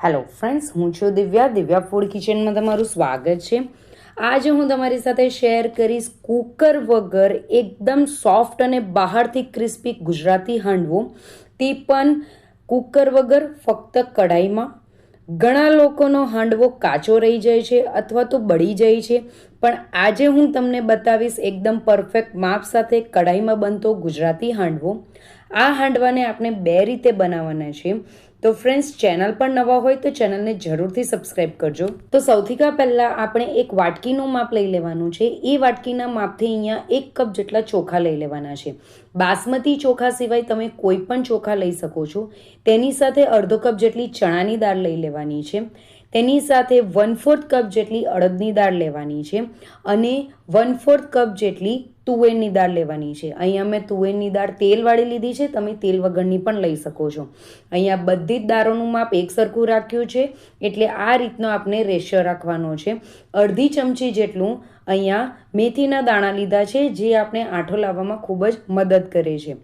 Hello friends, હું છું Divya food કિચનમાં તમારું સ્વાગત છે. આજે હું તમારી સાથે શેર કરીશ કુકર વગર એકદમ સોફ્ટ અને બહારથી ક્રિસ્પી ગુજરાતી હાંડવો, તે પણ કુકર વગર ફક્ત કઢાઈમાં. ઘણા લોકોનો હાંડવો કાચો રહી જાય છે અથવા તો બળી જાય છે, પણ આજે હું તમને બતાવીશ એકદમ પરફેક્ટ માપ સાથે કઢાઈમાં બનતો ગુજરાતી હાંડવો. આ હાંડવાને આપણે બે રીતે બનાવવાના છે. તો ફ્રેન્ડ્સ, ચેનલ પર નવા હોય તો ચેનલને જરૂરથી સબસ્ક્રાઈબ કરજો. તો સૌથી પહેલાં આપણે એક વાટકીનું માપ લઈ લેવાનું છે. એ વાટકીના માપથી અહીંયા 1 કપ જેટલા ચોખા લઈ લેવાના છે. બાસમતી ચોખા સિવાય તમે કોઈ પણ ચોખા લઈ શકો છો. તેની સાથે અડધો કપ જેટલી ચણાની દાળ લઈ લેવાની છે. તેની સાથે 1/4 કપ જેટલી અડદની દાળ લેવાની છે અને 1/4 કપ જેટલી તુવેરની દાળ લેવાની છે. અહીંયા મેં તુવેરની દાળ તેલવાળી લીધી છે, તમે તેલ વગરની પણ લઈ શકો છો. અહીંયા બધી જ દાળોનું માપ એક સરખું રાખ્યું છે, એટલે આ રીતનો આપણે રેશિયો રાખવાનો છે. અડધી ચમચી જેટલું અહીંયા મેથીના દાણા લીધા છે, જે આપણે આઠો લાવવામાં ખૂબ જ મદદ કરે છે.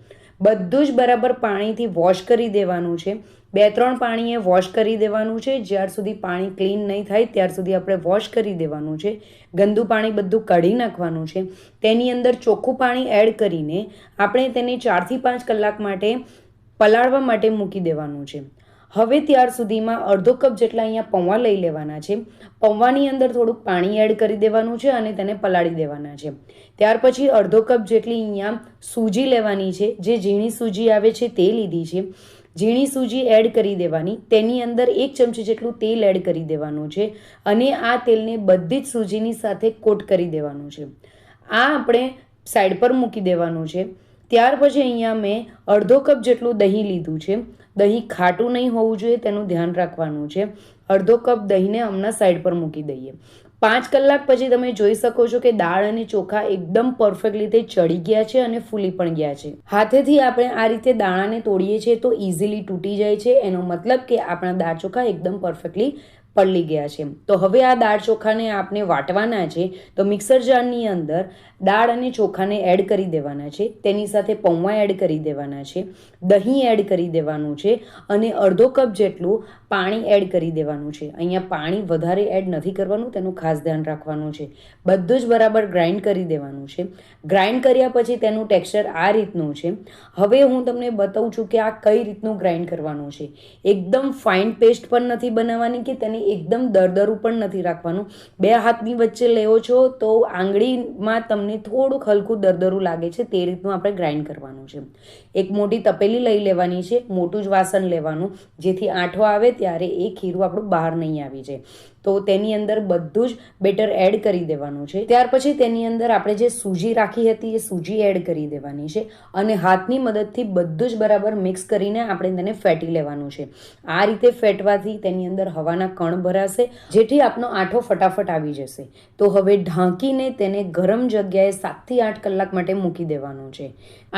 બધું જ બરાબર પાણીથી વોશ કરી દેવાનું છે. 2-3 પાણીએ વોશ કરી દેવાનું છે. જ્યાર સુધી પાણી ક્લીન નહીં થાય ત્યાર સુધી આપણે વોશ કરી દેવાનું છે. ગંદુ પાણી બધું કાઢી નાખવાનું છે. તેની અંદર ચોખ્ખું પાણી એડ કરીને આપણે તેને 4 થી 5 કલાક માટે પલાળવા માટે મૂકી દેવાનું છે. હવે ત્યાર સુધીમાં અડધો કપ જેટલા અહીંયા પૌવા લઈ લેવાના છે. પૌવાની અંદર થોડુંક પાણી એડ કરી દેવાનું છે અને તેને પલાળી દેવાના છે. ત્યાર પછી અડધો કપ જેટલી અહીંયા સૂજી લેવાની છે. જે ઝીણી સૂજી આવે છે તે લીધી છે. ઝીણી સૂજી એડ કરી દેવાની. તેની અંદર 1 ચમચી જેટલું તેલ એડ કરી દેવાનું છે અને આ તેલને બધી જ સૂજીની સાથે કોટ કરી દેવાનું છે. આ આપણે સાઈડ પર મૂકી દેવાનું છે. ત્યાર પછી અહીંયા મેં અડધો કપ જેટલું દહીં લીધું છે. દહીં ખાટું નહીં હોવું જોઈએ, તેનું ધ્યાન રાખવાનું છે. અડધો કપ દહીંને હમણાં સાઈડ પર મૂકી દઈએ. 5 કલાક પછી તમે જોઈ શકો છો કે દાળ અને ચોખા એકદમ પરફેક્ટ રીતે ચડી ગયા છે અને ફૂલી પણ ગયા છે. હાથેથી આપણે આ રીતે દાણાને તોડીએ છીએ તો ઇઝીલી તૂટી જાય છે. એનો મતલબ કે આપણા દાળ ચોખા એકદમ પરફેક્ટલી પલળી ગયા છે. તો હવે આ દાળ ચોખાને આપણે વાટવાના છે. તો મિક્સર જારની અંદર દાળ અને ચોખાને એડ કરી દેવાના છે. તેની સાથે પૌવા એડ કરી દેવાના છે. દહીં એડ કરી દેવાનું છે અને અડધો કપ જેટલું પાણી એડ કરી દેવાનું છે. અહીંયા પાણી વધારે એડ નથી કરવાનું, તેનું ખાસ ધ્યાન રાખવાનું છે. બધું જ બરાબર ગ્રાઇન્ડ કરી દેવાનું છે. ગ્રાઇન્ડ કર્યા પછી તેનું ટેક્સચર આ રીતનું છે. હવે હું તમને બતાવું છું કે આ કઈ રીતનું ગ્રાઇન્ડ કરવાનું છે. એકદમ ફાઇન પેસ્ટ પણ નથી બનાવવાની કે તેને એકદમ દરદરું પણ નથી રાખવાનું. 2 હાથની વચ્ચે લેવો છો તો આંગળીમાં તમને થોડુંક હલકું દરદરું લાગે છે, તે રીતનું આપણે ગ્રાઇન્ડ કરવાનું છે. એક મોટી તપેલી લઈ લેવાની છે. મોટું જ વાસણ લેવાનું, જેથી આંઠો આવે ત્યારે એ ખીરું આપણું બહાર નહીં આવી જાય. તો તેની અંદર બધું જ બેટર એડ કરી દેવાનું છે. ત્યાર પછી તેની અંદર આપણે જે સૂજી રાખી હતી એ સૂજી એડ કરી દેવાની છે અને હાથની મદદથી બધું જ બરાબર મિક્સ કરીને આપણે તેને ફેટી લેવાનું છે. આ રીતે ફેટવાથી તેની અંદર હવાના કણ ભરાશે, જેથી આપણો આંઠો ફટાફટ આવી જશે. તો હવે ઢાંકીને તેને ગરમ જગ્યાએ 7 થી 8 કલાક માટે મૂકી દેવાનું છે.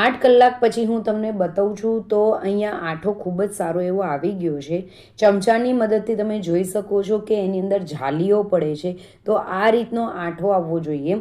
8 કલાક પછી હું તમને બતાવું છું તો અહીંયા આંઠો ખૂબ જ સારો એવો આવી ગયો છે. ચમચાની મદદથી તમે જોઈ શકો છો કે એની અંદર જાલીઓ પડે છે. તો આ રીતનો આંઠો આવવો જોઈએ.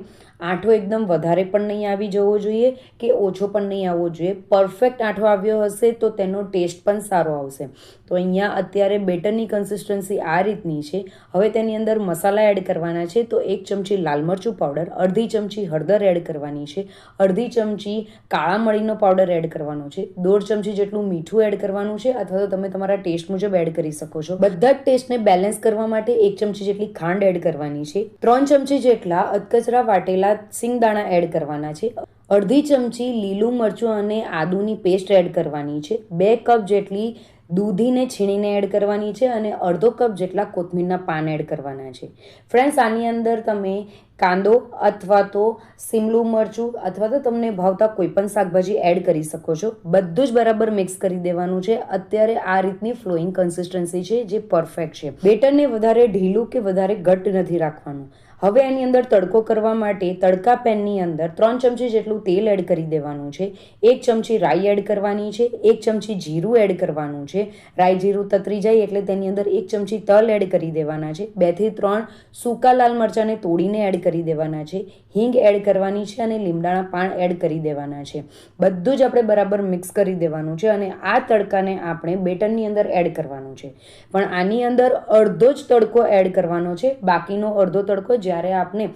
આંઠો એકદમ વધારે પણ નહીં આવી જવો જોઈએ કે ઓછો પણ નહીં આવવો જોઈએ. પરફેક્ટ આંઠો આવ્યો હશે તો તેનો ટેસ્ટ પણ સારો આવશે. તો અહીંયા અત્યારે બેટરની કન્સિસ્ટન્સી આ રીતની છે. હવે તેની અંદર મસાલા એડ કરવાના છે. તો 1 ચમચી લાલ મરચું પાવડર, અડધી ચમચી હળદર એડ કરવાની છે, અડધી ચમચી કાળા મરીનો પાવડર એડ કરવાનો છે, 1.5 ચમચી જેટલું મીઠું એડ કરવાનું છે અથવા તો તમે તમારા ટેસ્ટ મુજબ એડ કરી શકો છો. બધા જ ટેસ્ટને બેલેન્સ કરવા માટે 1 ચમચી જેટલી ખાંડ એડ કરવાની છે. 3 ચમચી જેટલા અધકચરા વાટેલા સિંગદાણા એડ કરવાના છે. અડધી ચમચી લીલું મરચું અને આદુની પેસ્ટ એડ કરવાની છે. 2 કપ જેટલી દૂધીને છીણીને એડ કરવાની છે અને અડધો કપ જેટલા કોથમીરના પાન એડ કરવાના છે. ફ્રેન્ડ્સ, આની અંદર તમે કાંદો અથવા તો સિમલું મરચું અથવા તો તમને ભાવતા કોઈ પણ શાકભાજી એડ કરી શકો છો. બધું જ બરાબર મિક્સ કરી દેવાનું છે. અત્યારે આ રીતની ફ્લોઈંગ કન્સિસ્ટન્સી છે, જે પરફેક્ટ છે. બેટરને વધારે ઢીલું કે વધારે ઘટ્ટ નથી રાખવાનું. હવે એની અંદર તડકો કરવા માટે તડકા પેનની અંદર 3 ચમચી જેટલું તેલ એડ કરી દેવાનું છે. 1 ચમચી રાઈ એડ કરવાની છે. 1 ચમચી જીરું એડ કરવાનું છે. રાઈ જીરું તતરી જાય એટલે તેની અંદર 1 ચમચી તલ એડ કરી દેવાના છે. 2 થી 3 સૂકા લાલ મરચાંને તોડીને એડ કરી દેવાના છે, હિંગ એડ કરવાની છે અને લીમડાના પાન એડ કરી દેવાના છે. બધું જ આપણે બરાબર મિક્સ કરી દેવાનું છે અને આ તડકાને આપણે બેટરની અંદર એડ કરવાનું છે. પણ આની અંદર અડધો જ તડકો એડ કરવાનો છે, બાકીનો અડધો તડકો જ્યારે આપણે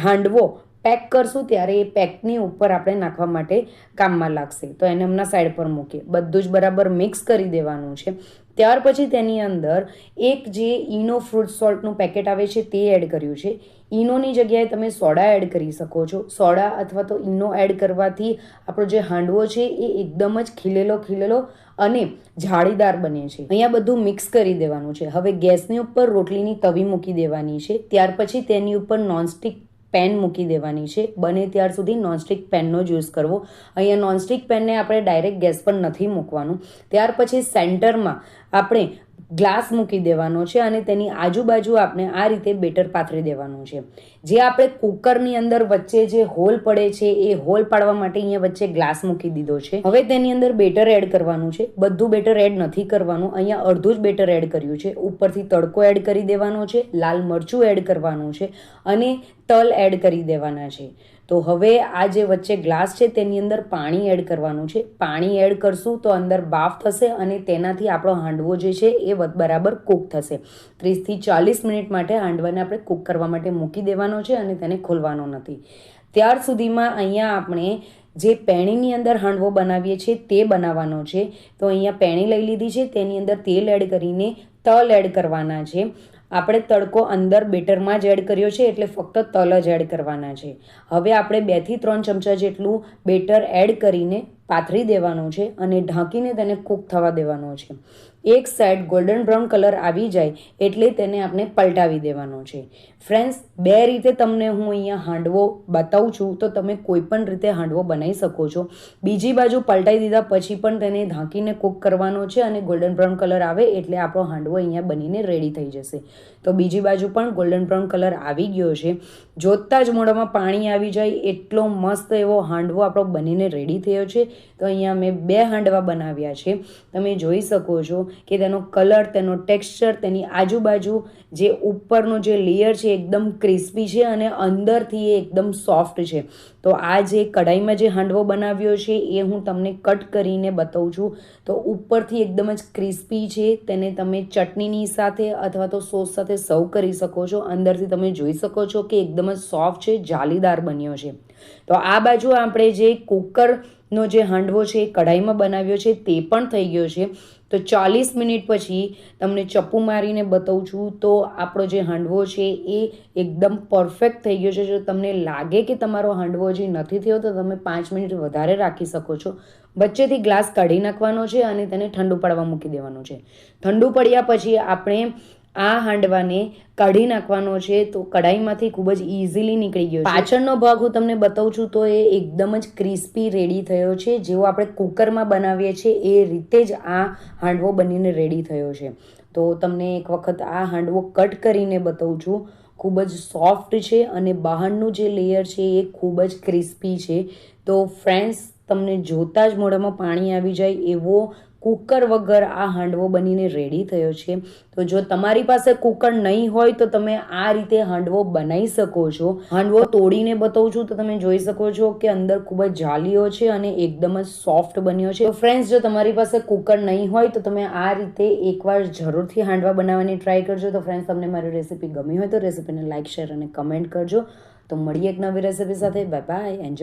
હાંડવો પેક કરશું ત્યારે એ પેકની ઉપર આપણે નાખવા માટે કામમાં લાગશે. તો એને હમણાં સાઈડ પર મૂકીએ. બધું જ બરાબર મિક્સ કરી દેવાનું છે. ત્યાર પછી તેની અંદર એક જે ઈનો ફ્રૂટ સોલ્ટનું પેકેટ આવે છે તે એડ કર્યું છે. ઈનોની જગ્યાએ તમે સોડા એડ કરી શકો છો. સોડા અથવા તો ઈનો એડ કરવાથી આપણો જે હાંડવો છે એ એકદમ જ ખીલેલો અને જાળીદાર બને છે. અહીંયા બધું મિક્સ કરી દેવાનું છે. હવે ગેસની ઉપર રોટલીની તવી મૂકી દેવાની છે. ત્યાર પછી તેની ઉપર નોનસ્ટિક પેન મૂકી દેવાની છે. બને ત્યાર સુધી નોનસ્ટિક પેનનો જ યુઝ કરવો. અહીંયા નોનસ્ટિક પેનને આપણે ડાયરેક્ટ ગેસ પર નથી મૂકવાનું. ત્યાર પછી સેન્ટરમાં આપણે ગ્લાસ મૂકી દેવાનો છે અને તેની આજુબાજુ આપણે આ રીતે બેટર પાથરી દેવાનું છે. જે આપણે કુકરની અંદર વચ્ચે જે હોલ પડે છે એ હોલ પાડવા માટે અહીંયા વચ્ચે ગ્લાસ મૂકી દીધો છે. હવે તેની અંદર બેટર એડ કરવાનું છે. બધું બેટર એડ નથી કરવાનું, અહીંયા અડધું જ બેટર એડ કર્યું છે. ઉપરથી તડકો એડ કરી દેવાનો છે, લાલ મરચું એડ કરવાનું છે અને તલ એડ કરી દેવાના છે. તો હવે આ જે વચ્ચે ગ્લાસ છે તેની અંદર પાણી એડ કરવાનું છે. પાણી એડ કરશું તો અંદર બાફ થશે અને તેનાથી આપણો હાંડવો જે છે એ બરાબર કૂક થશે. 30 થી 40 મિનિટ માટે હાંડવાને આપણે કૂક કરવા માટે મૂકી દેવાનો છે અને તેને ખોલવાનો નથી. ત્યાર સુધીમાં અહીંયા આપણે જે પેણીની અંદર હાંડવો બનાવીએ છીએ તે બનાવવાનો છે. તો અહીંયા પેણી લઈ લીધી છે, તેની અંદર તેલ એડ કરીને તલ એડ કરવાના છે. આપણે તડકો અંદર બેટરમાં જ એડ કર્યો છે એટલે ફક્ત તલ જ એડ કરવાના છે. હવે આપણે 2 થી 3 ચમચા જેટલું બેટર એડ કરીને પાથરી દેવાનું છે અને ઢાંકીને તેને કૂક થવા દેવાનો છે. એક સાઈડ ગોલ્ડન બ્રાઉન કલર આવી જાય એટલે તેને આપણે પલટાવી દેવાનો છે. ફ્રેન્ડ્સ, 2 રીતે તમને હું અહીંયા હાંડવો બતાવું છું, તો તમે કોઈ પણ રીતે હાંડવો બનાવી શકો છો. બીજી બાજુ પલટાઈ દીધા પછી પણ તેને ઢાંકીને કૂક કરવાનો છે અને ગોલ્ડન બ્રાઉન કલર આવે એટલે આપણો હાંડવો અહીંયા બનીને રેડી થઈ જશે. તો બીજી બાજુ પણ ગોલ્ડન બ્રાઉન કલર આવી ગયો છે. જોતાં જ મોઢામાં પાણી આવી જાય એટલો મસ્ત એવો હાંડવો આપણો બનીને રેડી થયો છે. તો અહીંયા મેં 2 હાંડવા બનાવ્યા છે. તમે જોઈ શકો છો કે તેનો કલર, તેનો ટેક્સચર, તેની આજુબાજુ જે ઉપરનો જે લેયર છે એકદમ ક્રિસ્પી છે અને અંદરથી એ એકદમ સોફ્ટ છે. તો આ જે કઢાઈમાં જે હાંડવો બનાવ્યો છે એ હું તમને કટ કરીને બતાવું છું. તો ઉપરથી એકદમ જ ક્રિસ્પી છે. તેને તમે ચટણીની સાથે અથવા તો સોસ સાથે સર્વ કરી શકો છો. અંદરથી તમે જોઈ શકો છો કે એકદમ જ સોફ્ટ છે, જાલીદાર બન્યો છે. તો આ બાજુ આપણે જે કુકરનો જે હાંડવો છે એ કઢાઈમાં બનાવ્યો છે તે પણ થઈ ગયો છે. તો 40 મિનિટ પછી તમને ચપ્પુ મારીને બતાવું છું તો આપણો જે હાંડવો છે એ એકદમ પરફેક્ટ થઈ ગયો છે. જો તમને લાગે કે તમારો હાંડવો હજી નથી થયો તો તમે 5 મિનિટ વધારે રાખી શકો છો. વચ્ચેથી ગ્લાસ કાઢી નાખવાનો છે અને તેને ઠંડુ પડવા મૂકી દેવાનું છે. ઠંડુ પડ્યા પછી આપણે આ હાંડવાને કાઢી નાખવાનો છે. તો કઢાઈમાંથી ખૂબ જ ઇઝીલી નીકળી ગયો છે. પાછળનો ભાગ હું તમને બતાવું છું તો એ એકદમ જ ક્રિસ્પી રેડી થયો છે. જેવો આપણે કુકરમાં બનાવીએ છીએ એ રીતે જ આ હાંડવો બનીને રેડી થયો છે. તો તમને એક વખત આ હાંડવો કટ કરીને બતાવું છું. ખૂબ જ સોફ્ટ છે અને બહારનું જે લેયર છે એ ખૂબ જ ક્રિસ્પી છે. તો ફ્રેન્ડ્સ, તમને જોતાં જ મોઢામાં પાણી આવી જાય એવો કુકર વગર આ હાંડવો બનીને રેડી થયો છે. તો જો તમારી પાસે કુકર નહીં હોય તો તમે આ રીતે હાંડવો બનાવી શકો છો. હાંડવો તોડીને બતાવું છું તો તમે જોઈ શકો છો કે અંદર ખૂબ જ જાલીઓ છે અને એકદમ જ સોફ્ટ બન્યો છે. તો ફ્રેન્ડ્સ, જો તમારી પાસે કુકર નહીં હોય તો તમે આ રીતે એકવાર જરૂરથી હાંડવા બનાવવાની ટ્રાય કરજો. તો ફ્રેન્ડ્સ, તમને મારી રેસીપી ગમી હોય તો રેસીપીને લાઇક, શેર અને કમેન્ટ કરજો. તો મળીએ એક નવી રેસીપી સાથે. Bye bye. એન્જોય.